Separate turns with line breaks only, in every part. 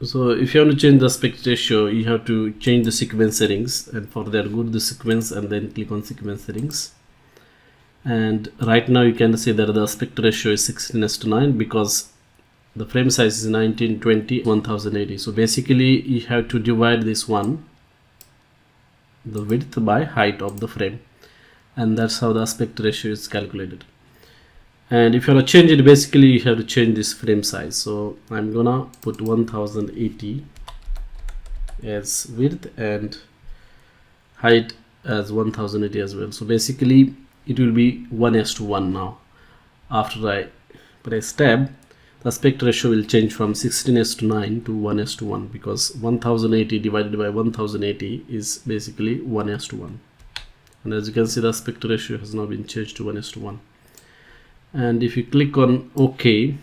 So if you want to change the aspect ratio, you have to change the sequence settings, and for that go to the sequence and then click on sequence settings. And right now you can see that the aspect ratio is 16:9 because the frame size is 1920 1080. So basically you have to divide this one, the width, by height of the frame, and that's how the aspect ratio is calculated. And if you want to change it, basically you have to change this frame size. So I'm gonna put 1080 as width and height as 1080 as well. So basically it will be 1:1 now. After I press tab, the aspect ratio will change from 16:9 to 1:1 because 1080 divided by 1080 is basically 1:1. And as you can see, the aspect ratio has now been changed to 1:1. And if you click on OK,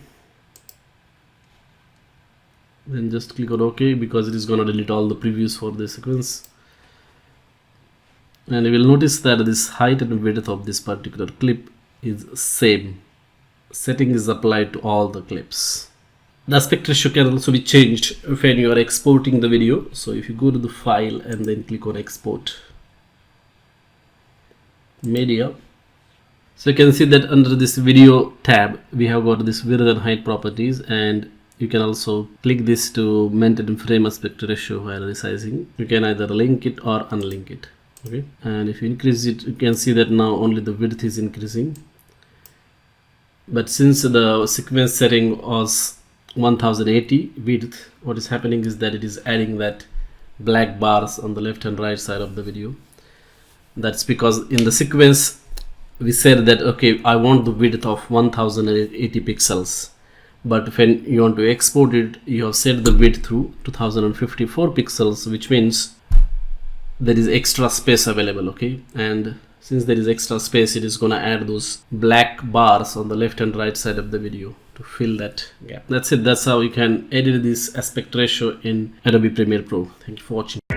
then just click on OK because it is going to delete all the previews for the sequence. And you will notice that this height and width of this particular clip is same. Setting is applied to all the clips. The aspect ratio can also be changed when you are exporting the video. So if you go to the file and then click on export media, so you can see that under this video tab we have got this width and height properties, and you can also click this to maintain frame aspect ratio while resizing. You can either link it or unlink it. Okay, and if you increase it, you can see that now only the width is increasing. But since the sequence setting was 1080 width, what is happening is that it is adding that black bars on the left and right side of the video. That's because in the sequence we said that okay, I want the width of 1080 pixels, but when you want to export it, you have set the width to 2054 pixels, which means there is extra space available. Okay, and since there is extra space, it is gonna add those black bars on the left and right side of the video to fill that gap. That's it. That's how you can edit this aspect ratio in Adobe Premiere Pro. Thank you for watching.